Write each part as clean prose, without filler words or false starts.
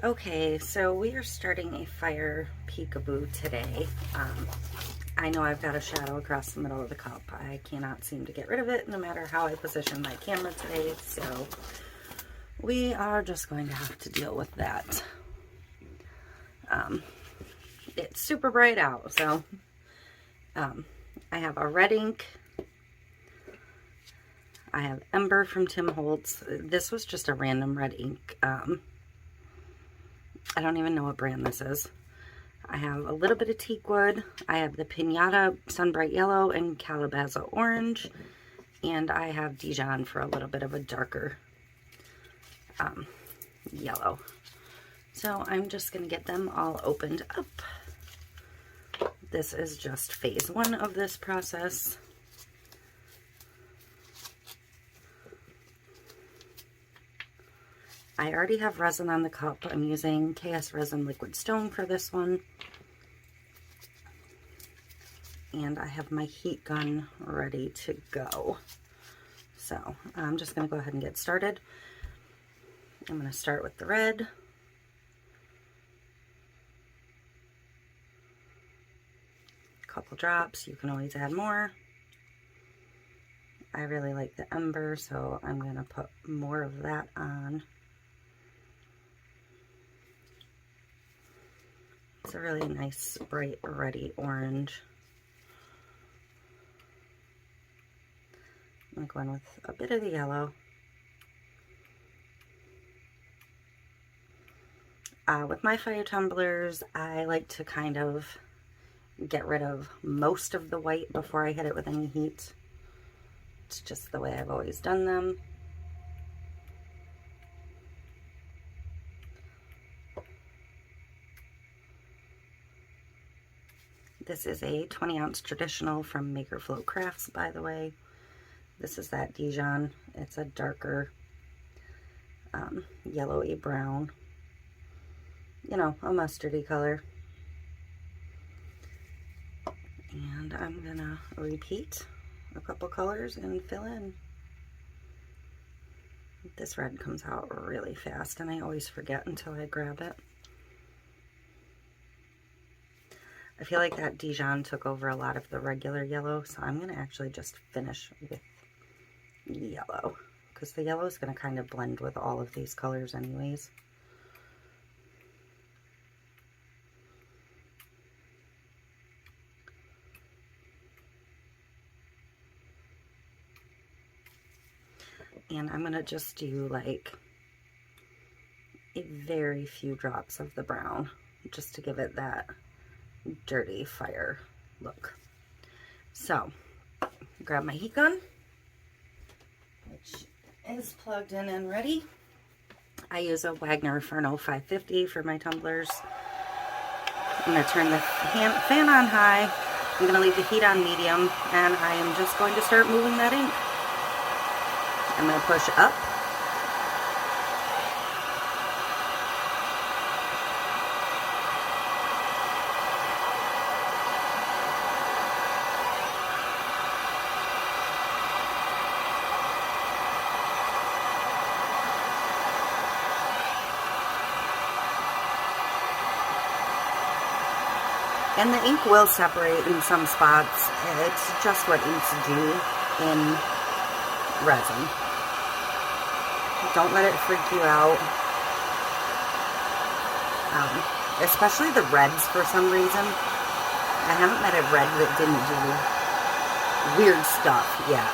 Okay, so we are starting a fire peekaboo today. I know I've got a shadow across the middle of the cup. I cannot seem to get rid of it no matter how I position my camera today, so we are just going to have to deal with that. It's super bright out, so I have a red ink. I have Ember from Tim Holtz. This was just a random red ink. I don't even know what brand this is. I have a little bit of teakwood. I have the Pinata Sunbright Yellow and Calabaza Orange. And I have Dijon for a little bit of a darker yellow. So I'm just going to get them all opened up. This is just phase 1 of this process. I already have resin on the cup. I'm using KS Resin Liquid Stone for this one. And I have my heat gun ready to go. So I'm just going to go ahead and get started. I'm going to start with the red. A couple drops. You can always add more. I really like the Ember, so I'm going to put more of that on. It's a really nice, bright, reddy orange. I'm going with a bit of the yellow. With my fire tumblers, I like to kind of get rid of most of the white before I hit it with any heat. It's just the way I've always done them. This is a 20-ounce traditional from Maker Flow Crafts, by the way. This is that Dijon. It's a darker yellowy brown. You know, a mustardy color. And I'm gonna repeat a couple colors and fill in. This red comes out really fast, and I always forget until I grab it. I feel like that Dijon took over a lot of the regular yellow, so I'm going to actually just finish with yellow, because the yellow is going to kind of blend with all of these colors anyways. And I'm going to just do like a very few drops of the brown, just to give it that dirty fire look. So grab my heat gun, which is plugged in and ready. I use a Wagner Inferno 550 for my tumblers. I'm going to turn the fan on high. I'm going to leave the heat on medium, and I am just going to start moving that ink. I'm going to push up. And the ink will separate in some spots. It's just what inks do in resin. Don't let it freak you out. Especially the reds for some reason. I haven't met a red that didn't do weird stuff yet.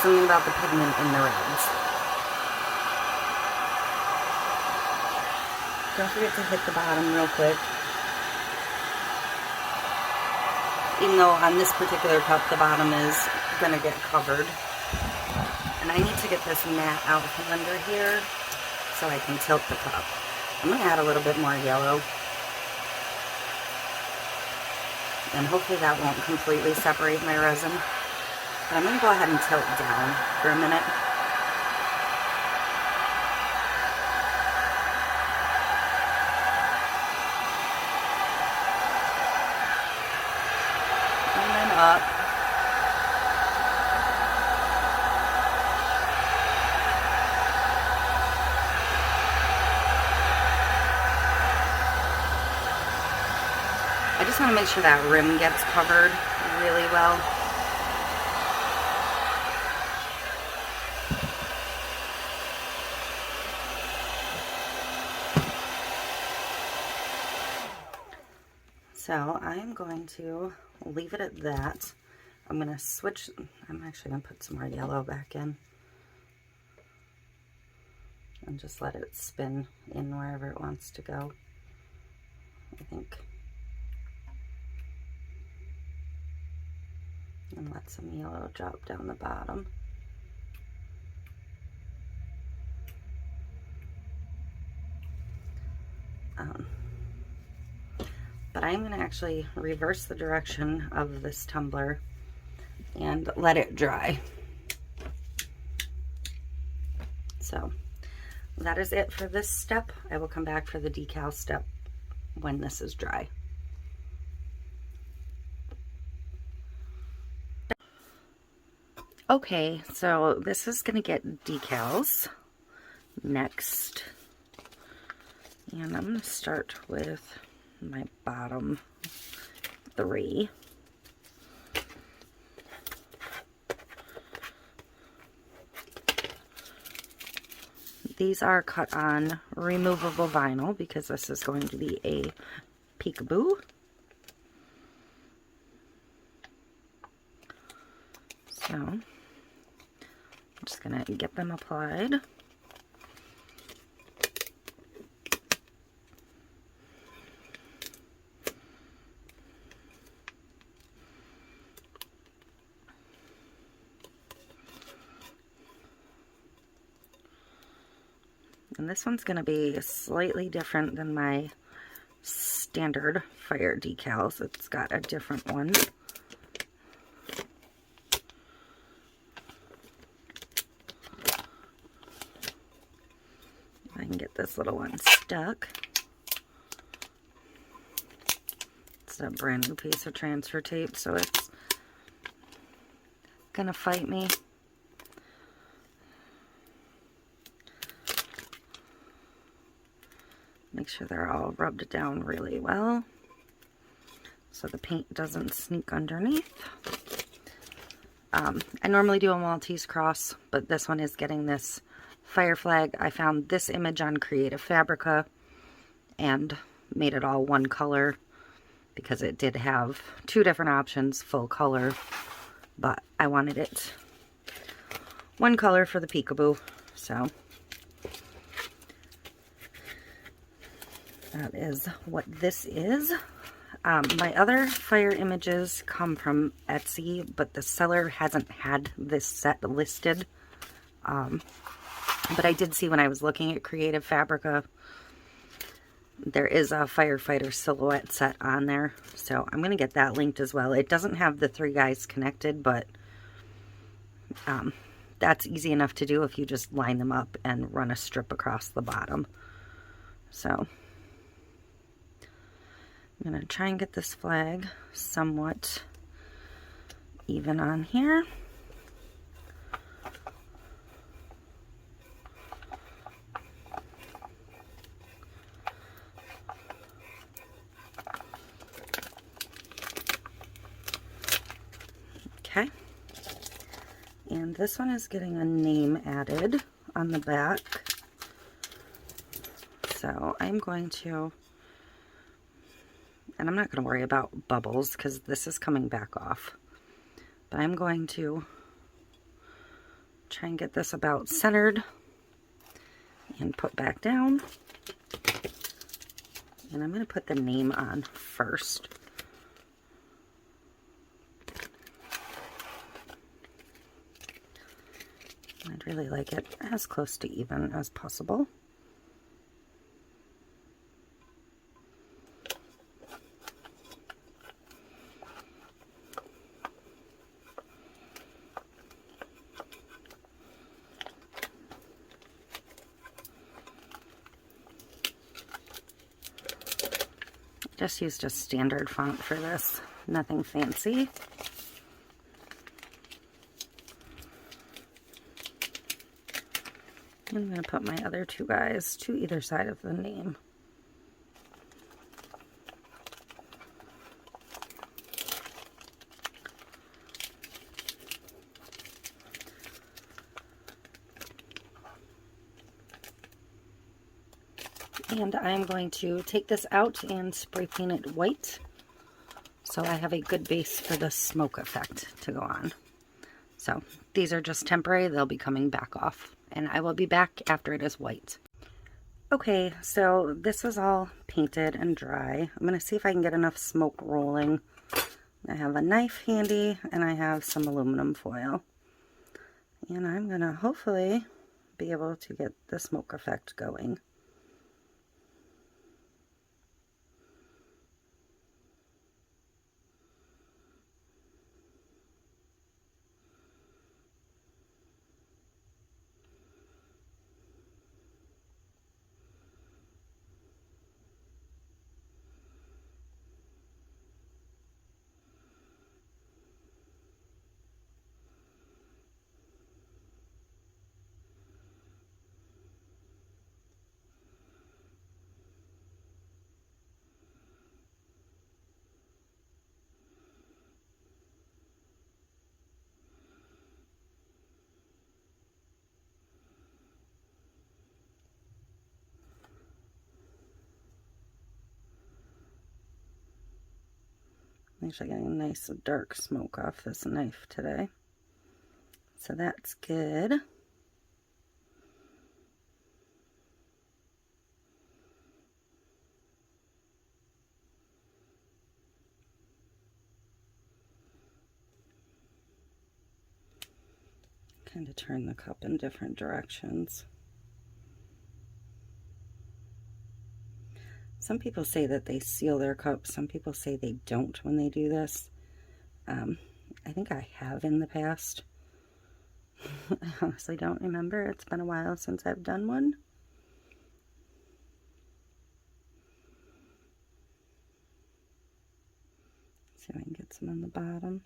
Something about the pigment in the reds. Don't forget to hit the bottom real quick. Even though on this particular cup the bottom is going to get covered. And I need to get this mat out from under here so I can tilt the cup. I'm going to add a little bit more yellow. And hopefully that won't completely separate my resin. But I'm going to go ahead and tilt down for a minute. And then up. just want to make sure that rim gets covered really well. So I'm going to leave it at that. I'm going to switch, I'm actually going to put some more yellow back in. And just let it spin in wherever it wants to go, I think. And let some yellow drop down the bottom. But I'm going to actually reverse the direction of this tumbler and let it dry. So that is it for this step. I will come back for the decal step when this is dry. Okay, so this is going to get decals next. And I'm going to start with my bottom 3. These are cut on removable vinyl because this is going to be a Peekaboo. So I'm just going to get them applied. And this one's going to be slightly different than my standard fire decals. It's got a different one. I can get this little one stuck. It's a brand new piece of transfer tape, so it's gonna fight me. Make sure they're all rubbed down really well so the paint doesn't sneak underneath. I normally do a Maltese cross, but this one is getting this fire flag. I found this image on Creative Fabrica and made it all one color because it did have 2 different options, full color, but I wanted it one color for the Peekaboo, so that is what this is. My other fire images come from Etsy, but the seller hasn't had this set listed. But I did see when I was looking at Creative Fabrica, there is a firefighter silhouette set on there. So I'm going to get that linked as well. It doesn't have the 3 guys connected, but that's easy enough to do if you just line them up and run a strip across the bottom. So I'm going to try and get this flag somewhat even on here. Okay. And this one is getting a name added on the back. So I'm going to, and I'm not going to worry about bubbles because this is coming back off, but I'm going to try and get this about centered and put back down. And I'm going to put the name on first. I'd really like it as close to even as possible. Just used a standard font for this, nothing fancy. I'm going to put my other 2 guys to either side of the name. And I'm going to take this out and spray paint it white, so I have a good base for the smoke effect to go on. So these are just temporary. They'll be coming back off, and I will be back after it is white. Okay, so this is all painted and dry. I'm going to see if I can get enough smoke rolling. I have a knife handy, and I have some aluminum foil. And I'm going to hopefully be able to get the smoke effect going. Actually getting a nice dark smoke off this knife today, so that's good. Kind of turn the cup in different directions. Some people say that they seal their cups. Some people say they don't when they do this. I think I have in the past. I honestly don't remember. It's been a while since I've done one. See if I can get some on the bottom.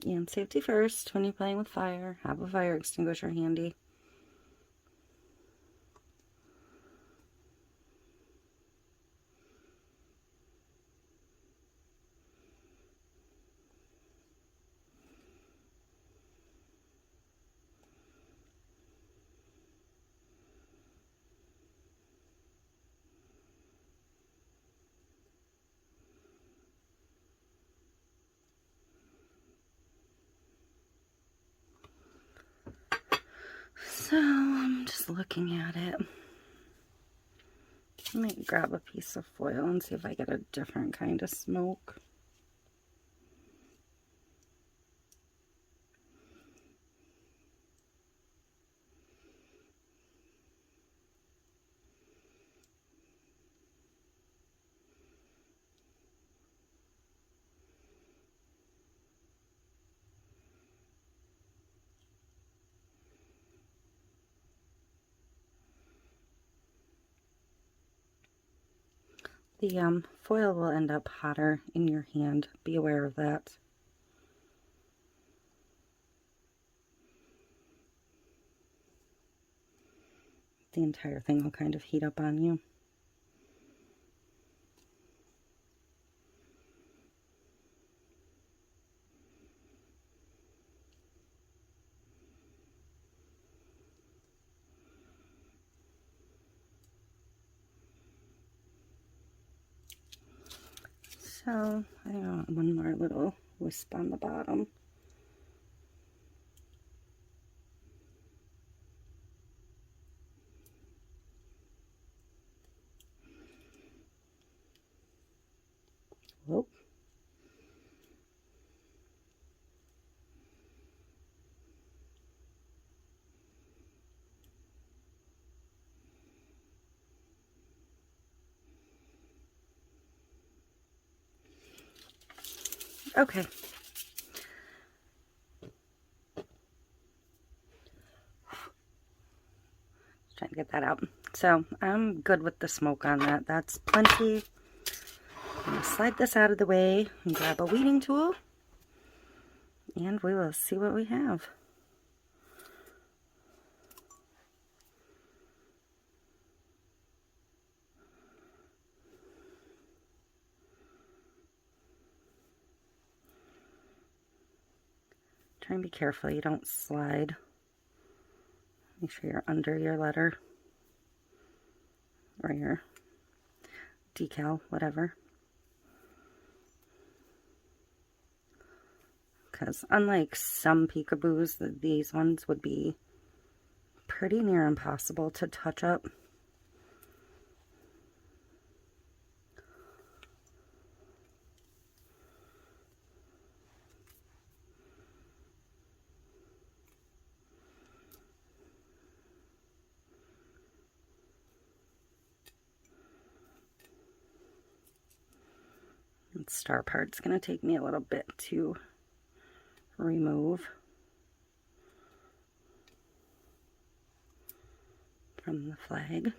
And safety first when you're playing with fire. Have a fire extinguisher handy. So I'm just looking at it. Let me grab a piece of foil and see if I get a different kind of smoke. The foil will end up hotter in your hand. Be aware of that. The entire thing will kind of heat up on you. So I want one more little wisp on the bottom. Whoop. Okay. Trying to get that out. So I'm good with the smoke on that. That's plenty. I'm going to slide this out of the way and grab a weeding tool, and we will see what we have. Try and be careful you don't slide. Make sure you're under your letter or your decal, whatever. Because unlike some Peekaboos, these ones would be pretty near impossible to touch up. And star part's going to take me a little bit to remove from the flag.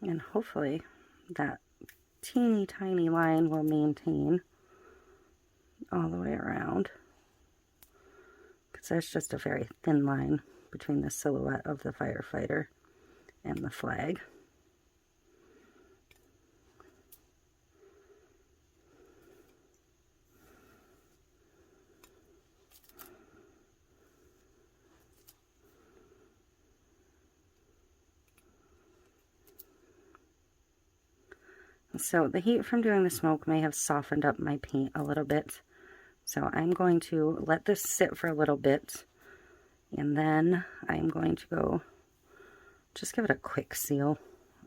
And hopefully that teeny tiny line will maintain all the way around, because there's just a very thin line between the silhouette of the firefighter and the flag. So the heat from doing the smoke may have softened up my paint a little bit. So I'm going to let this sit for a little bit, and then I'm going to go just give it a quick seal.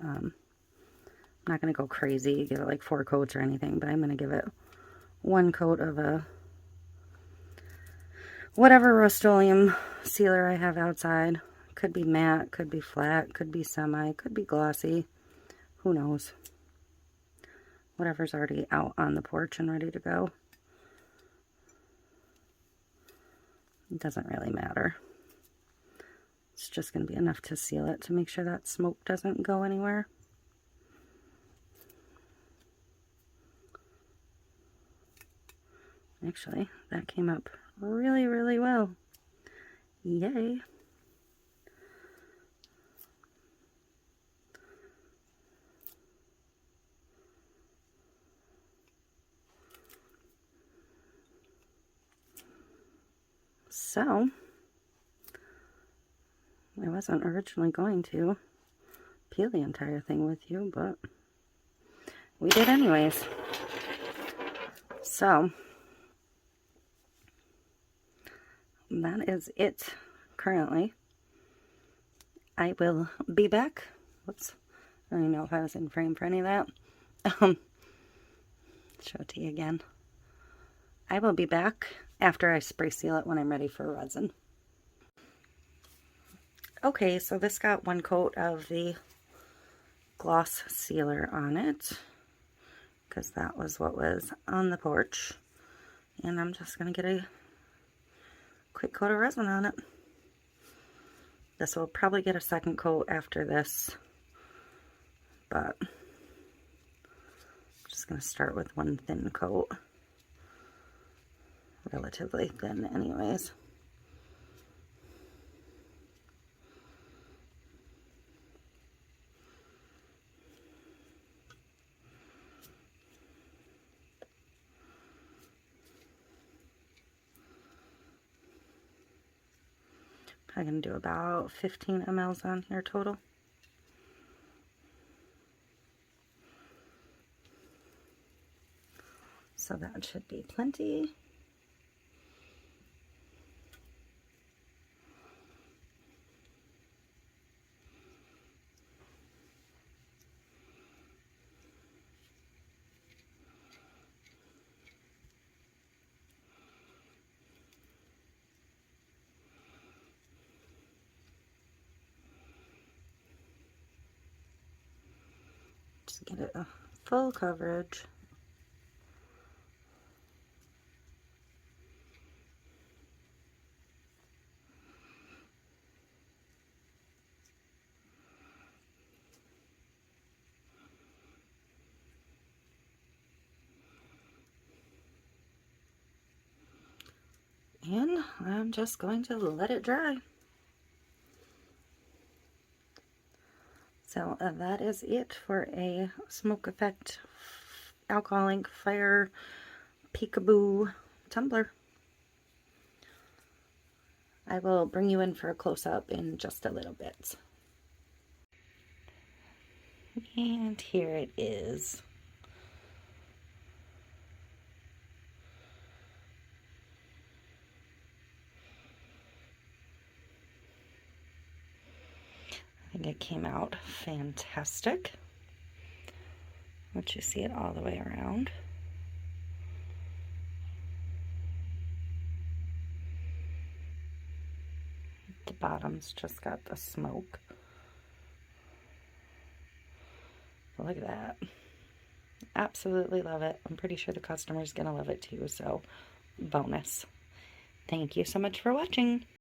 I'm not going to go crazy, give it like 4 coats or anything, but I'm going to give it 1 coat of a whatever Rust-Oleum sealer I have outside. Could be matte, could be flat, could be semi, could be glossy. Who knows? Whatever's already out on the porch and ready to go. It doesn't really matter. It's just going to be enough to seal it to make sure that smoke doesn't go anywhere. Actually, that came up really, really well. Yay! So, I wasn't originally going to peel the entire thing with you, but we did anyways. So, that is it currently. I will be back. Whoops. I don't even know if I was in frame for any of that. Show it to you again. I will be back after I spray seal it when I'm ready for resin. Okay, so this got 1 coat of the gloss sealer on it, because that was what was on the porch. And I'm just going to get a quick coat of resin on it. This will probably get a 2nd coat after this, but I'm just going to start with 1 thin coat. Relatively thin anyways. I'm going to do about 15 mLs on here total. So that should be plenty. Just get it a full coverage. And I'm just going to let it dry. So that is it for a smoke effect alcohol ink fire Peekaboo tumbler. I will bring you in for a close-up in just a little bit. And here it is. I think it came out fantastic. Let you see it all the way around. The bottom's just got the smoke. Look at that. Absolutely love it. I'm pretty sure the customer's gonna love it too, so bonus. Thank you so much for watching.